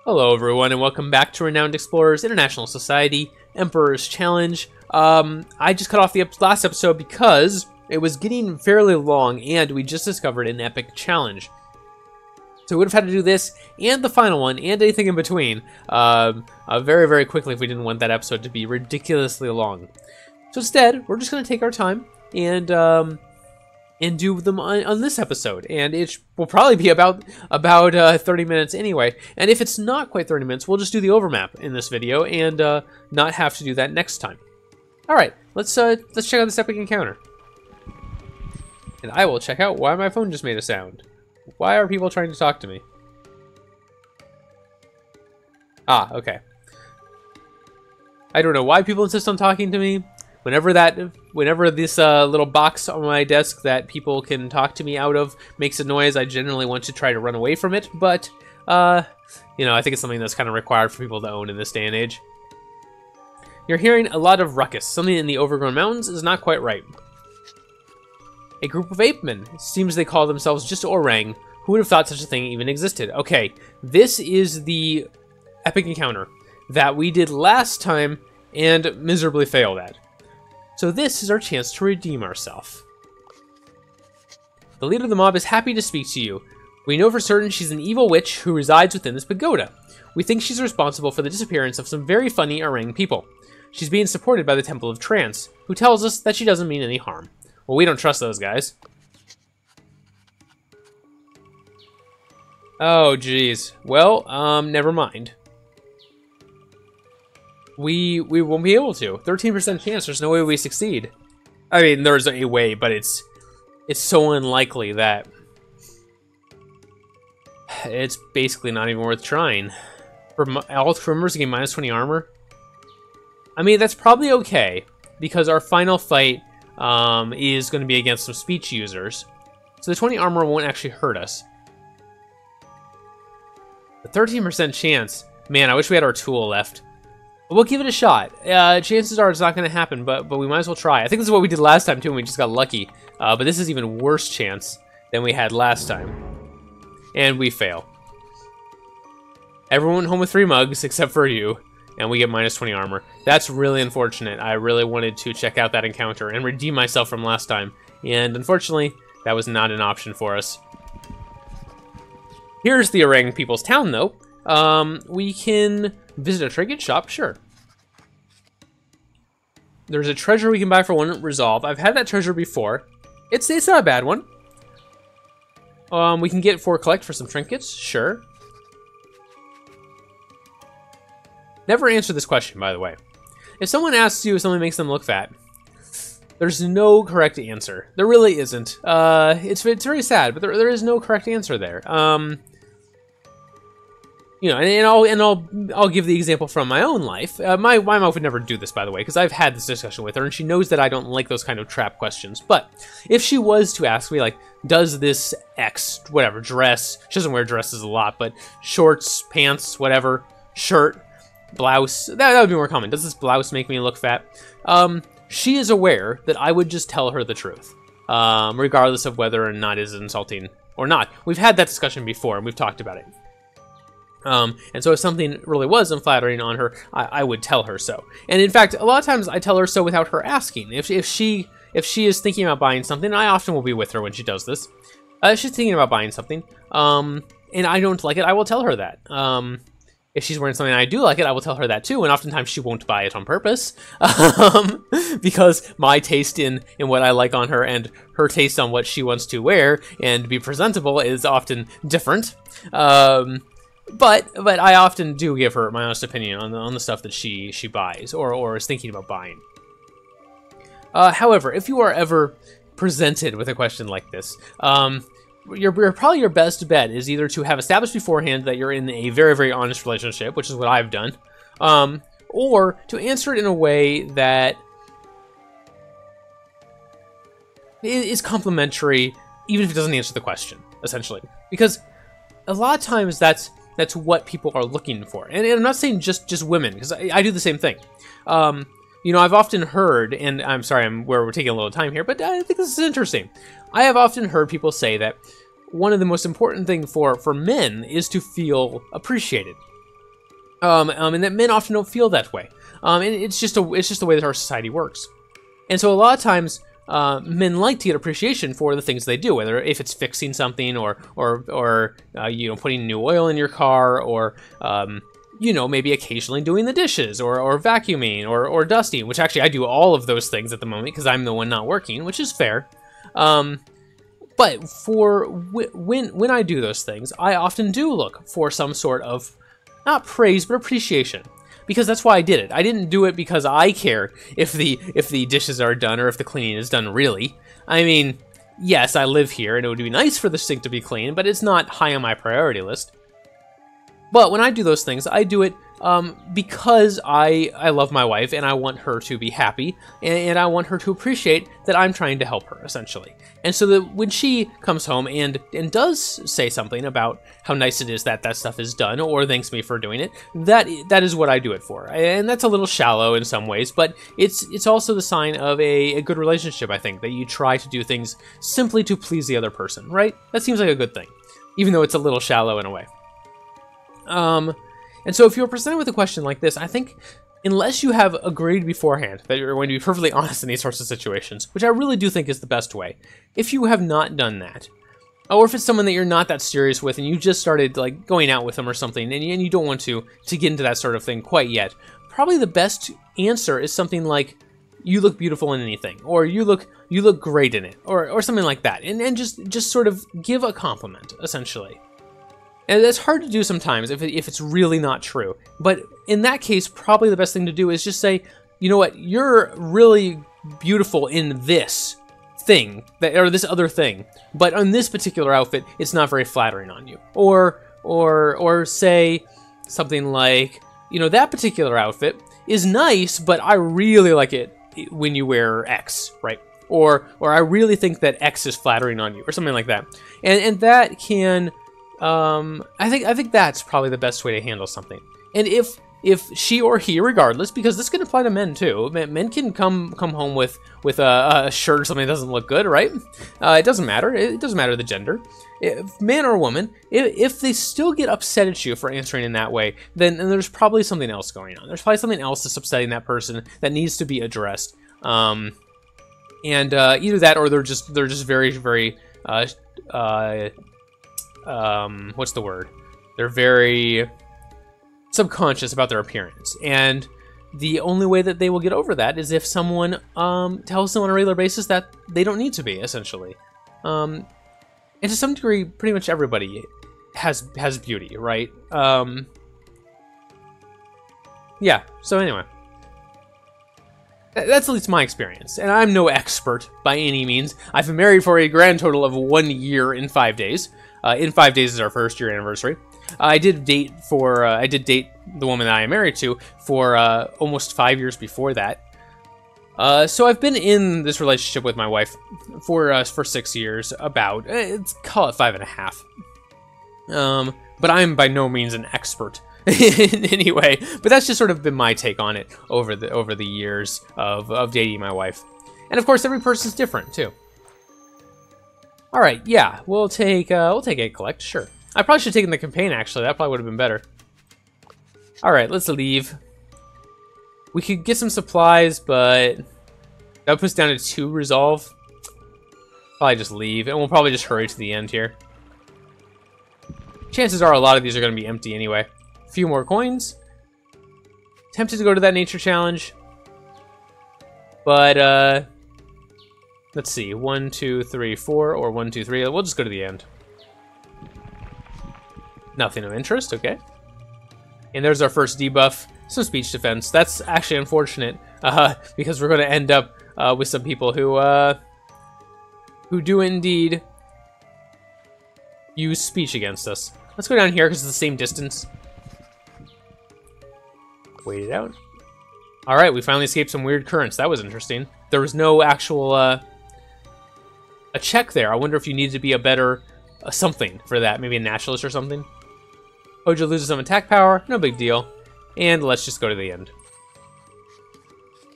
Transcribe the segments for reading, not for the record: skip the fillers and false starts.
Hello everyone and welcome back to Renowned Explorers International Society Emperor's Challenge. I just cut off the last episode because it was getting fairly long and we just discovered an epic challenge. So we would have had to do this and the final one and anything in between very, very quickly if we didn't want that episode to be ridiculously long. So instead, we're just going to take our time and do them on this episode, and it will probably be about 30 minutes anyway. And if it's not quite 30 minutes, we'll just do the overmap in this video and not have to do that next time. All right, let's check out this epic encounter, and I will check out why my phone just made a sound. Why are people trying to talk to me? Ah, okay. I don't know why people insist on talking to me. Whenever this little box on my desk that people can talk to me out of makes a noise, I generally want to try to run away from it. But, you know, I think it's something that's kind of required for people to own in this day and age. You're hearing a lot of ruckus. Something in the overgrown mountains is not quite right. A group of ape-men. Seems they call themselves just orang. Who would have thought such a thing even existed? Okay, this is the epic encounter that we did last time and miserably failed at. So this is our chance to redeem ourselves. The leader of the mob is happy to speak to you. We know for certain she's an evil witch who resides within this pagoda. We think she's responsible for the disappearance of some very funny orang people. She's being supported by the Temple of Trance, who tells us that she doesn't mean any harm. Well, we don't trust those guys. Oh, geez. Well, never mind. We won't be able to. 13% chance, there's no way we succeed. I mean, there's a way, but it's so unlikely that it's basically not even worth trying. For all swimmers to get minus 20 armor, I mean, that's probably okay, because our final fight is going to be against some speech users. So the 20 armor won't actually hurt us. The 13% chance, man, I wish we had our tool left. We'll give it a shot. Chances are it's not going to happen, but we might as well try. I think this is what we did last time, too, and we just got lucky. But this is even worse chance than we had last time. And we fail. Everyone went home with 3 mugs, except for you, and we get minus 20 armor. That's really unfortunate. I really wanted to check out that encounter and redeem myself from last time. And unfortunately, that was not an option for us. Here's the orang people's town, though. We can visit a trinket shop, sure. There's a treasure we can buy for 1 resolve. I've had that treasure before. It's not a bad one. We can get 4 collect for some trinkets, sure. Never answer this question, by the way. If someone asks you if something makes them look fat, there's no correct answer. There really isn't. It's very sad, but there is no correct answer there. You know, and I'll give the example from my own life. My mom would never do this, by the way, because I've had this discussion with her, and she knows that I don't like those kind of trap questions. But if she was to ask me, like, does this X, whatever, dress, she doesn't wear dresses a lot, but shorts, pants, whatever, shirt, blouse, that would be more common. Does this blouse make me look fat? She is aware that I would just tell her the truth, regardless of whether or not it is insulting or not. We've had that discussion before, and we've talked about it. And so if something really was unflattering on her, I would tell her so. And in fact, a lot of times I tell her so without her asking. If she is thinking about buying something, I often will be with her when she does this. If she's thinking about buying something, and I don't like it, I will tell her that. If she's wearing something and I do like it, I will tell her that too, and oftentimes she won't buy it on purpose. Because my taste in what I like on her and her taste on what she wants to wear and be presentable is often different. But I often do give her my honest opinion on the stuff that she buys or is thinking about buying. However, if you are ever presented with a question like this, probably your best bet is either to have established beforehand that you're in a very, very honest relationship, which is what I've done, or to answer it in a way that is complimentary, even if it doesn't answer the question, essentially. Because a lot of times that's what people are looking for. And I'm not saying just women, because I do the same thing. You know, I've often heard, and I'm sorry, we're taking a little time here, but I think this is interesting. I have often heard people say that one of the most important things for men is to feel appreciated. and that men often don't feel that way. And it's just the way that our society works. And so a lot of times, men like to get appreciation for the things they do, whether if it's fixing something or you know, putting new oil in your car, or you know, maybe occasionally doing the dishes or vacuuming or dusting, which actually I do all of those things at the moment because I'm the one not working, which is fair. But for when I do those things, I often do look for some sort of, not praise, but appreciation. Because that's why I did it. I didn't do it because I care if the dishes are done or if the cleaning is done, really. I mean, yes, I live here and it would be nice for the sink to be clean, but it's not high on my priority list. But when I do those things, I do it because I love my wife and I want her to be happy, and I want her to appreciate that I'm trying to help her, essentially. And so that when she comes home and does say something about how nice it is that that stuff is done, or thanks me for doing it, that is what I do it for. And that's a little shallow in some ways, but it's also the sign of a good relationship, I think, that you try to do things simply to please the other person, right? That seems like a good thing, even though it's a little shallow in a way. And so if you're presented with a question like this, I think unless you have agreed beforehand that you're going to be perfectly honest in these sorts of situations, which I really do think is the best way, if you have not done that, or if it's someone that you're not that serious with and you just started like going out with them or something and you don't want to get into that sort of thing quite yet, probably the best answer is something like, you look beautiful in anything, or you look great in it, or something like that, and just sort of give a compliment, essentially. And that's hard to do sometimes if it's really not true. But in that case, probably the best thing to do is just say, you know what, you're really beautiful in this thing, or this other thing, but on this particular outfit, it's not very flattering on you. Or say something like, you know, that particular outfit is nice, but I really like it when you wear X, right? Or I really think that X is flattering on you, or something like that. And that can... I think that's probably the best way to handle something. And if she or he, regardless, because this can apply to men too. Men can come home with a shirt or something that doesn't look good, right? It doesn't matter. It doesn't matter the gender. If man or woman, if they still get upset at you for answering in that way, then there's probably something else going on. There's probably something else that's upsetting that person that needs to be addressed. And either that, or they're just very, very what's the word? They're very subconscious about their appearance, and the only way that they will get over that is if someone tells them on a regular basis that they don't need to be, essentially. And to some degree, pretty much everybody has beauty, right? Yeah. So anyway, that's at least my experience, and I'm no expert by any means. I've been married for a grand total of 1 year and 5 days. In 5 days is our first year anniversary. I did date the woman that I am married to for almost 5 years before that. So I've been in this relationship with my wife for 6 years, about, call it 5.5. But I'm by no means an expert in any way. But that's just sort of been my take on it over the years of dating my wife. And of course, every person's different too. All right, yeah, we'll take egg collect, sure. I probably should have taken the campaign, actually. That probably would have been better. All right, let's leave. We could get some supplies, but that puts down to 2 resolve. Probably just leave, and we'll probably just hurry to the end here. Chances are a lot of these are going to be empty anyway. A few more coins. Tempted to go to that nature challenge, but let's see, 1, 2, 3, 4, or 1, 2, 3. We'll just go to the end. Nothing of interest, okay. And there's our first debuff, some speech defense. That's actually unfortunate, because we're going to end up with some people who do indeed use speech against us. Let's go down here because it's the same distance. Wait it out. All right, we finally escaped some weird currents. That was interesting. There was no actual a check there. I wonder if you need to be a better something for that. Maybe a naturalist or something. Hojo loses some attack power. No big deal. And let's just go to the end.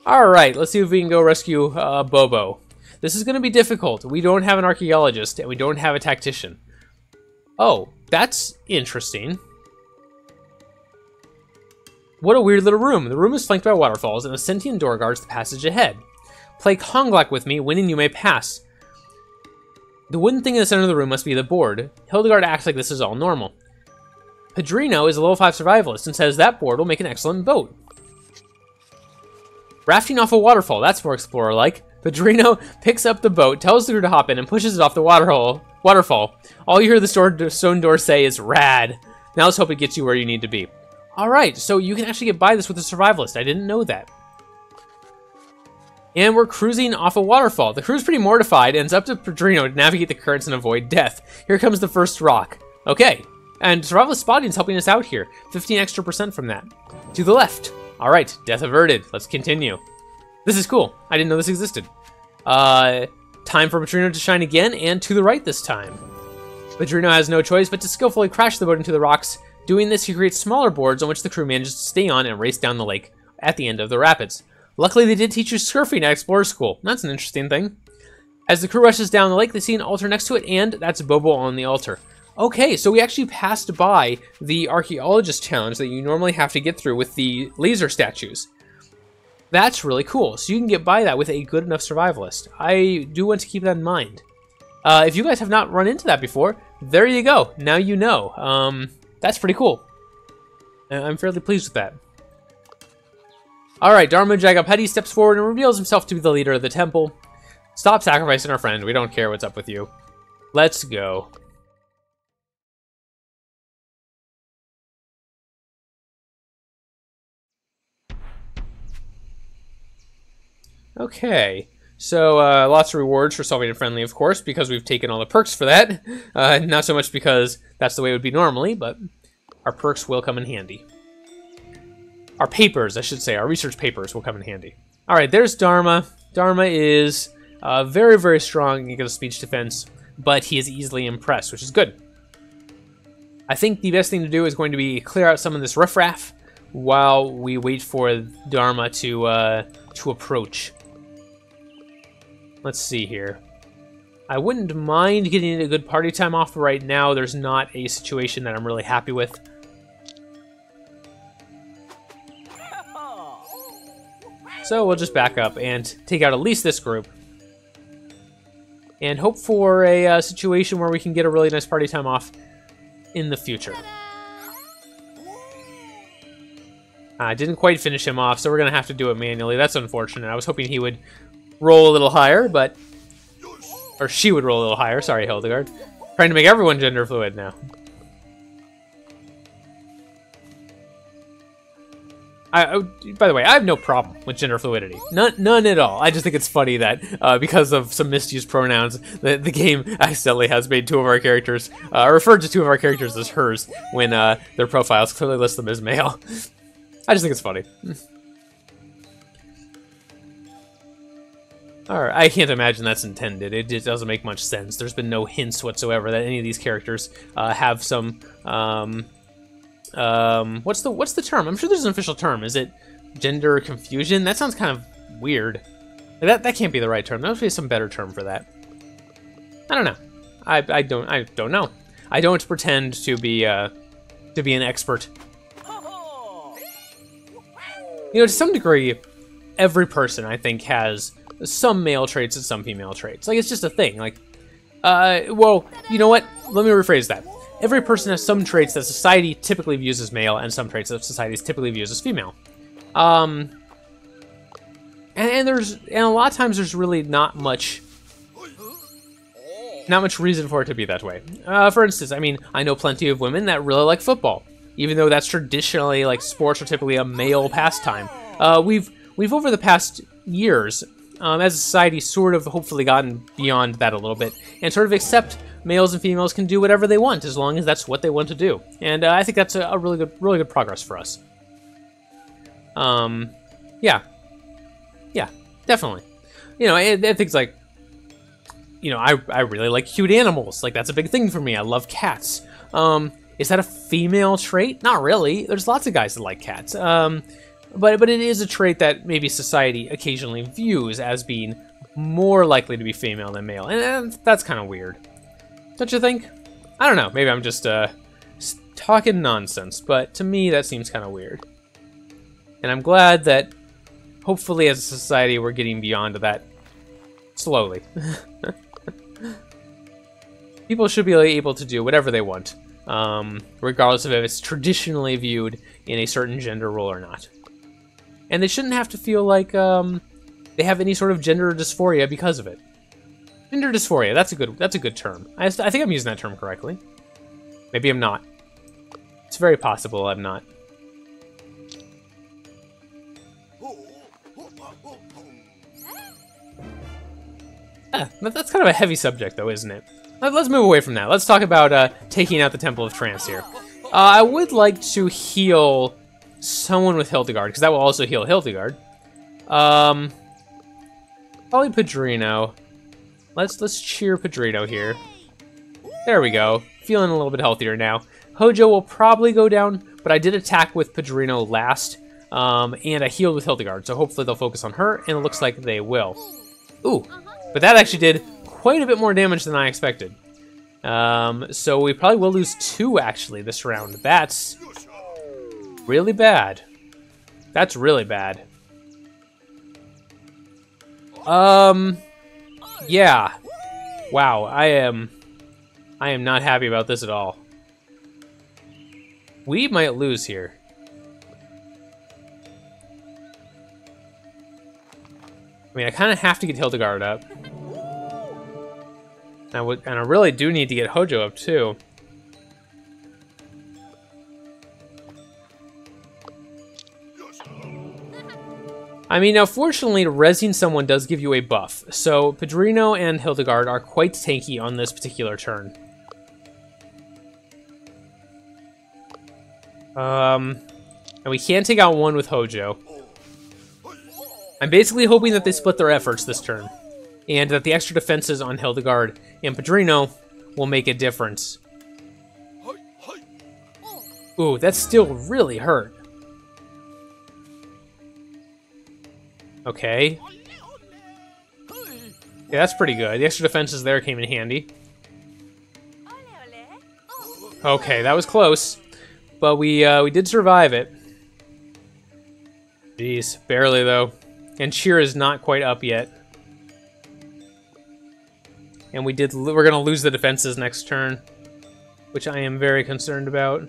All right, let's see if we can go rescue Bobo. This is going to be difficult. We don't have an archaeologist, and we don't have a tactician. Oh, that's interesting. What a weird little room. The room is flanked by waterfalls, and a sentient door guards the passage ahead. Play Konglak with me. Winning, you may pass. The wooden thing in the center of the room must be the board. Hildegard acts like this is all normal. Pedrino is a level 5 survivalist and says that board will make an excellent boat. Rafting off a waterfall. That's more explorer-like. Pedrino picks up the boat, tells the crew to hop in, and pushes it off the waterfall. All you hear the stone door say is, rad. Now let's hope it gets you where you need to be. Alright, so you can actually get by this with a survivalist. I didn't know that. And we're cruising off a waterfall. The crew's pretty mortified, and it's up to Pedrino to navigate the currents and avoid death. Here comes the first rock. Okay, and survivalist spotting is helping us out here. 15% extra from that. To the left. Alright, death averted. Let's continue. This is cool. I didn't know this existed. Time for Pedrino to shine again, and to the right this time. Pedrino has no choice but to skillfully crash the boat into the rocks. Doing this, he creates smaller boards on which the crew manages to stay on and race down the lake at the end of the rapids. Luckily, they did teach you surfing at Explorer School. That's an interesting thing. As the crew rushes down the lake, they see an altar next to it, and that's Bobo on the altar. Okay, so we actually passed by the Archaeologist Challenge that you normally have to get through with the laser statues. That's really cool. So you can get by that with a good enough survivalist. I do want to keep that in mind. If you guys have not run into that before, there you go. Now you know. That's pretty cool. I'm fairly pleased with that. Alright, Dharma Jagapati steps forward and reveals himself to be the leader of the temple. Stop sacrificing our friend. We don't care what's up with you. Let's go. Okay, so lots of rewards for solving it friendly, of course, because we've taken all the perks for that. Not so much because that's the way it would be normally, but our perks will come in handy. Our papers, I should say, our research papers will come in handy. All right, there's Dharma. Dharma is very, very strong against speech defense, but he is easily impressed, which is good. I think the best thing to do is going to be clear out some of this riffraff while we wait for Dharma to approach. Let's see here. I wouldn't mind getting a good party time off, but right now there's not a situation that I'm really happy with. So we'll just back up and take out at least this group. And hope for a situation where we can get a really nice party time off in the future. I didn't quite finish him off, so we're going to have to do it manually. That's unfortunate. I was hoping he would roll a little higher, but... Or she would roll a little higher. Sorry, Hildegard. Trying to make everyone gender fluid now. By the way, I have no problem with gender fluidity. None at all. I just think it's funny that because of some misused pronouns, the game accidentally has made two of our characters, referred to two of our characters as hers, when their profiles clearly list them as male. I just think it's funny. Alright, I can't imagine that's intended. It just doesn't make much sense. There's been no hints whatsoever that any of these characters have some... what's the term? I'm sure there's an official term. Is it gender confusion? That sounds kind of weird. That can't be the right term. There must be some better term for that. I don't know. I don't know. I don't pretend to be an expert. You know, to some degree, every person I think has some male traits and some female traits. Like, it's just a thing. Like, well, you know what? Let me rephrase that. Every person has some traits that society typically views as male and some traits that society typically views as female. And a lot of times there's really not much reason for it to be that way. For instance, I mean, I know plenty of women that really like football, even though that's traditionally, like, sports are typically a male pastime. We've over the past years, as a society, sort of hopefully gotten beyond that a little bit and sort of accept males and females can do whatever they want as long as that's what they want to do. And I think that's a really good progress for us. Yeah, definitely. You know, and things like, you know, I really like cute animals. Like, that's a big thing for me. I love cats. Is that a female trait? Not really. There's lots of guys that like cats. But it is a trait that maybe society occasionally views as being more likely to be female than male, and that's kind of weird. Don't you think? I don't know. Maybe I'm just talking nonsense, but to me that seems kind of weird. And I'm glad that, hopefully as a society, we're getting beyond that slowly. People should be able to do whatever they want, regardless of if it's traditionally viewed in a certain gender role or not. And they shouldn't have to feel like they have any sort of gender dysphoria because of it. Gender dysphoria, that's a good term. I think I'm using that term correctly. Maybe I'm not. It's very possible I'm not. That's kind of a heavy subject, though, isn't it? Let's move away from that. Let's talk about taking out the Temple of Trance here. I would like to heal someone with Hildegard, because that will also heal Hildegard. Probably Padrino. Let's cheer Padrino here. There we go. Feeling a little bit healthier now. Hojo will probably go down, but I did attack with Padrino last, and I healed with Hildegard, so hopefully they'll focus on her, and it looks like they will. Ooh, but that actually did quite a bit more damage than I expected. So we probably will lose 2, actually, this round. That's really bad. That's really bad. Yeah. Wow, I am not happy about this at all. We might lose here. I mean, I kind of have to get Hildegard up. And I really do need to get Hojo up, too. I mean, now, fortunately, rezzing someone does give you a buff. So, Padrino and Hildegard are quite tanky on this particular turn. And we can't take out one with Hojo. I'm basically hoping that they split their efforts this turn, and that the extra defenses on Hildegard and Padrino will make a difference. Ooh, that still really hurt. Okay. Yeah, that's pretty good. The extra defenses there came in handy. Okay, that was close, but we did survive it. Jeez, barely though. And cheer is not quite up yet. And we're gonna lose the defenses next turn, which I am very concerned about.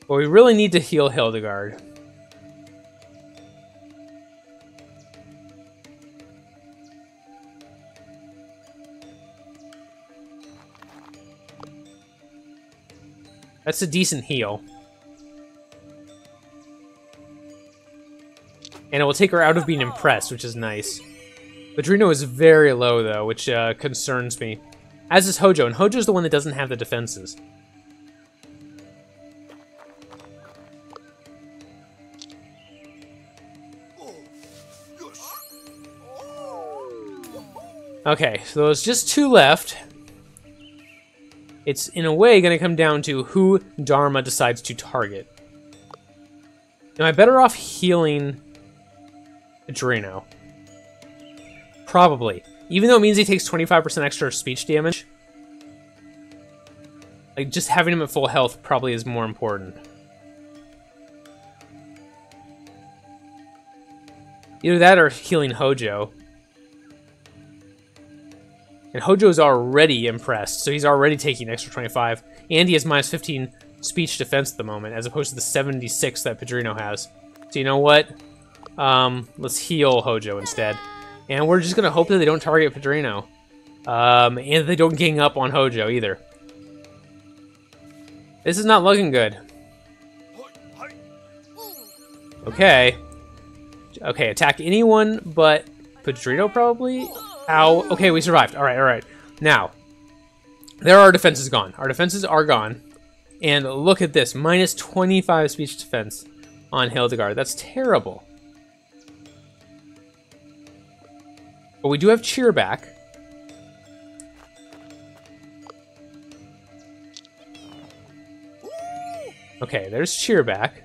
But we really need to heal Hildegard. That's a decent heal. And it will take her out of being impressed, which is nice. Padrino is very low, though, which concerns me. As is Hojo, and Hojo's the one that doesn't have the defenses. Okay, so there's just 2 left. It's, in a way, going to come down to who Dharma decides to target. Am I better off healing Padrino? Probably. Even though it means he takes 25% extra speech damage, like, just having him at full health probably is more important. Either that or healing Hojo. And Hojo's already impressed, so he's already taking extra 25. And he has minus 15 speech defense at the moment, as opposed to the 76 that Padrino has. So you know what? Let's heal Hojo instead. And we're just going to hope that they don't target Padrino. And they don't gang up on Hojo either. This is not looking good. Okay. Okay, attack anyone but Padrino probably? Ow. Okay, we survived. Alright, alright. Now, there are our defenses gone. Our defenses are gone. And look at this. Minus 25 speech defense on Hildegard. That's terrible. But we do have cheer back. Okay, there's cheer back.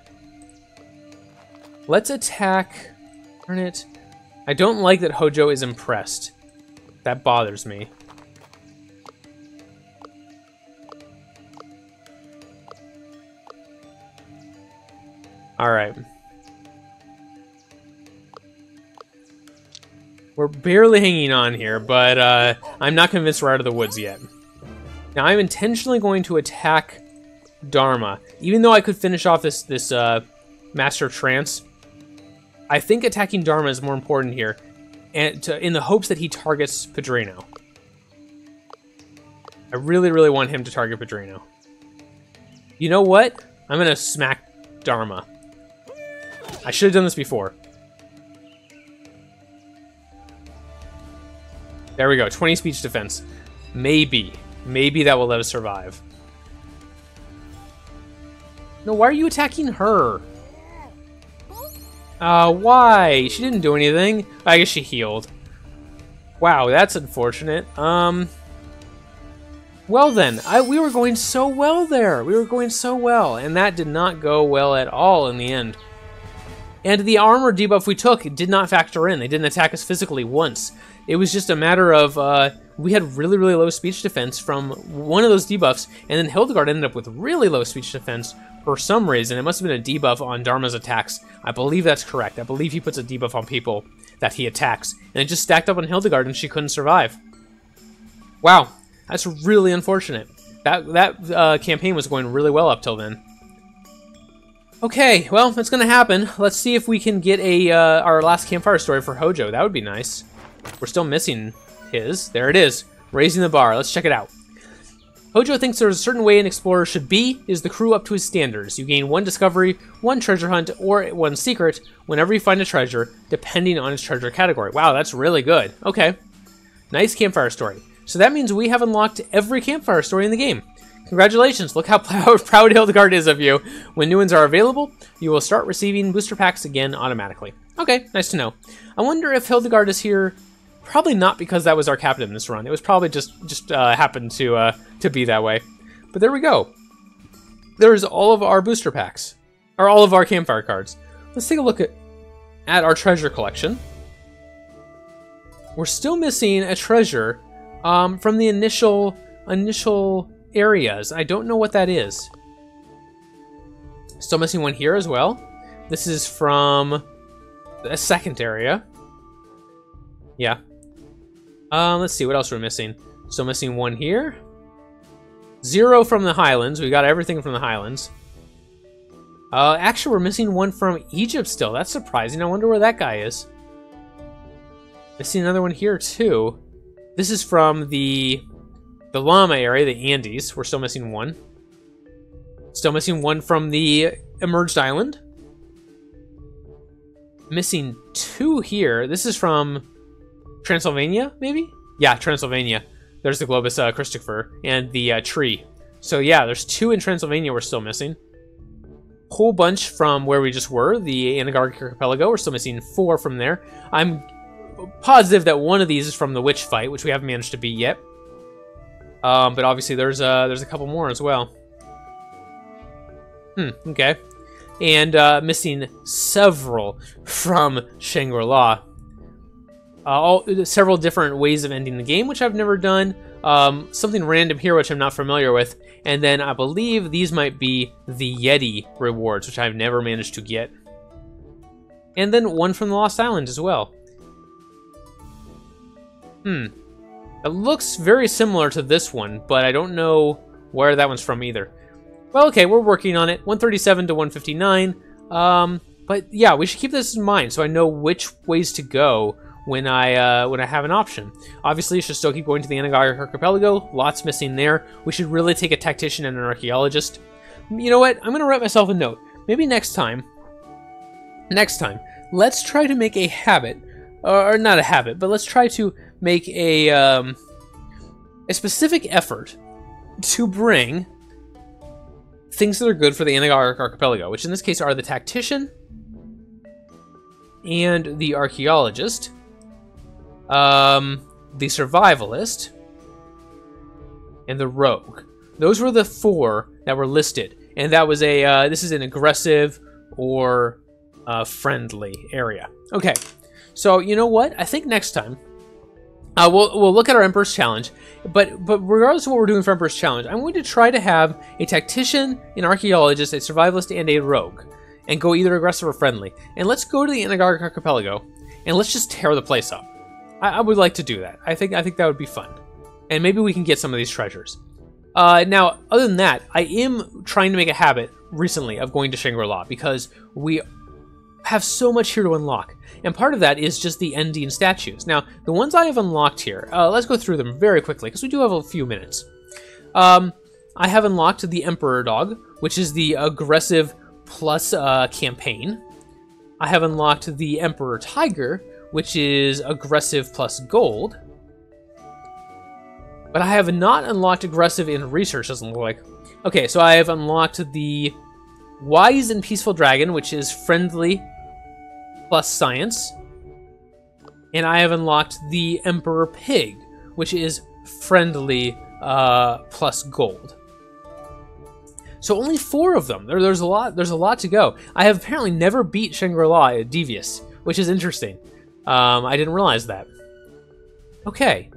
Let's attack... Darn it. I don't like that Hojo is impressed. That bothers me. Alright. We're barely hanging on here, but I'm not convinced we're out of the woods yet. Now, I'm intentionally going to attack Dharma. Even though I could finish off this Master of Trance, I think attacking Dharma is more important here, and in the hopes that he targets Padrino. I really, really want him to target Padrino. You know what? I'm going to smack Dharma. I should have done this before. There we go, 20 speech defense. Maybe that will let us survive. No, why are you attacking her? Why? She didn't do anything. I guess she healed. Wow, that's unfortunate. Well then, we were going so well there. We were going so well, and that did not go well at all in the end. And the armor debuff we took did not factor in. They didn't attack us physically once. It was just a matter of, we had really, really low speech defense from one of those debuffs, and then Hildegard ended up with really low speech defense for some reason. It must have been a debuff on Dharma's attacks. I believe that's correct. I believe he puts a debuff on people that he attacks, and it just stacked up on Hildegard, and she couldn't survive. Wow, that's really unfortunate. That campaign was going really well up till then. Okay, well, that's gonna happen. Let's see if we can get our last campfire story for Hojo. That would be nice. We're still missing his. There it is. Raising the bar. Let's check it out. Hojo thinks there's a certain way an explorer should be. Is the crew up to his standards? You gain 1 discovery, 1 treasure hunt, or 1 secret whenever you find a treasure, depending on its treasure category. Wow, that's really good. Okay. Nice campfire story. So that means we have unlocked every campfire story in the game. Congratulations, look how proud Hildegard is of you. When new ones are available, you will start receiving booster packs again automatically. Okay, nice to know. I wonder if Hildegard is here. Probably not, because that was our captain in this run. It was probably just happened to be that way. But there we go. There's all of our booster packs, or all of our campfire cards. Let's take a look at our treasure collection. We're still missing a treasure from the initial areas. I don't know what that is. Still missing one here as well. This is from a second area. Yeah. Let's see, what else we're missing. Still missing one here. 0 from the Highlands. We got everything from the Highlands. Actually, we're missing one from Egypt still. That's surprising. I wonder where that guy is. Missing another one here, too. This is from the Llama area, the Andes. We're still missing one. Still missing one from the Emerged Island. Missing 2 here. This is from Transylvania, maybe? Yeah, Transylvania. There's the Globus Christopher and the tree. So yeah, there's 2 in Transylvania we're still missing. Whole bunch from where we just were, the Anagarg Archipelago. We're still missing 4 from there. I'm positive that one of these is from the witch fight, which we haven't managed to beat yet. But obviously there's a couple more as well. Okay. And missing several from Shangri-La. Several different ways of ending the game, which I've never done. Something random here, which I'm not familiar with. And then I believe these might be the Yeti rewards, which I've never managed to get. And then one from the Lost Island as well. It looks very similar to this one, but I don't know where that one's from either. Well, okay, we're working on it. 137 to 159. But yeah, we should keep this in mind so I know which ways to go when I have an option. Obviously, you should still keep going to the Anagarg Archipelago. Lots missing there. We should really take a tactician and an archaeologist. You know what? I'm going to write myself a note. Maybe next time, let's try to make a habit, or not a habit, but let's try to make a specific effort to bring things that are good for the Anagarg Archipelago, which in this case are the tactician and the archaeologist, the survivalist, and the rogue. Those were the 4 that were listed, and that was this is an aggressive or friendly area. Okay, so you know what? I think next time we'll look at our Emperor's Challenge, but regardless of what we're doing for Emperor's Challenge, I'm going to try to have a tactician, an archaeologist, a survivalist, and a rogue. and go either aggressive or friendly. And let's go to the Inagog Archipelago, and let's just tear the place up. I would like to do that. I think that would be fun. And maybe we can get some of these treasures. Now, other than that, I am trying to make a habit recently of going to Shangri-La because we have so much here to unlock. And part of that is just the ending statues. Now, the ones I have unlocked here, let's go through them very quickly because we do have a few minutes. I have unlocked the Emperor Dog, which is the aggressive plus campaign. I have unlocked the Emperor Tiger, which is aggressive plus gold. But I have not unlocked aggressive in research, doesn't look like. Okay, so I have unlocked the Wise and Peaceful Dragon, which is friendly plus science. And I have unlocked the Emperor Pig, which is friendly plus gold. So only 4 of them. There's a lot to go. I have apparently never beat Shangri-La at Devious, which is interesting. I didn't realize that. Okay.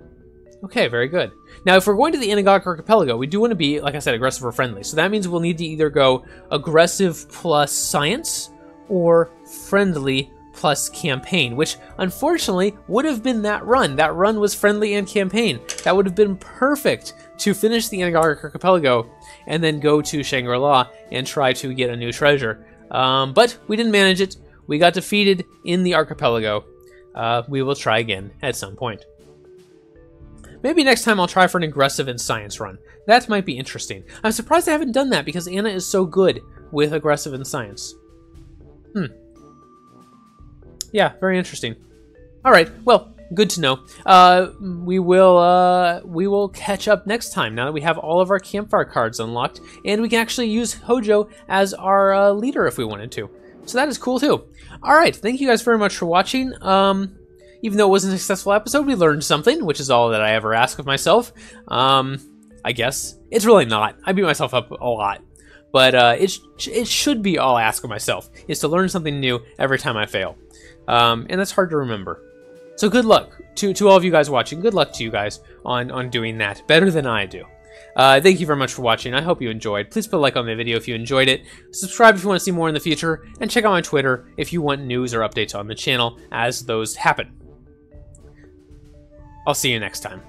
Okay, very good. Now, if we're going to the Inagog Archipelago, we do want to be, like I said, aggressive or friendly. So that means we'll need to either go aggressive plus science or friendly plus campaign, which unfortunately would have been that run. That run was friendly and campaign. That would have been perfect to finish the Inagog Archipelago and then go to Shangri-La and try to get a new treasure. But we didn't manage it. We got defeated in the archipelago. We will try again at some point. Maybe next time I'll try for an aggressive in science run. That might be interesting. I'm surprised I haven't done that because Anna is so good with aggressive in science. Yeah, very interesting. All right, well, good to know. We will catch up next time now that we have all of our campfire cards unlocked, and we can actually use Hojo as our leader if we wanted to. So that is cool too. All right, thank you guys very much for watching. Even though it wasn't a successful episode, we learned something, which is all that I ever ask of myself. I guess. It's really not. I beat myself up a lot. But it should be all I ask of myself, is to learn something new every time I fail. And that's hard to remember. So good luck to all of you guys watching. Good luck to you guys on doing that better than I do. Thank you very much for watching. I hope you enjoyed. Please put a like on the video if you enjoyed it. Subscribe if you want to see more in the future. And check out my Twitter if you want news or updates on the channel as those happen. I'll see you next time.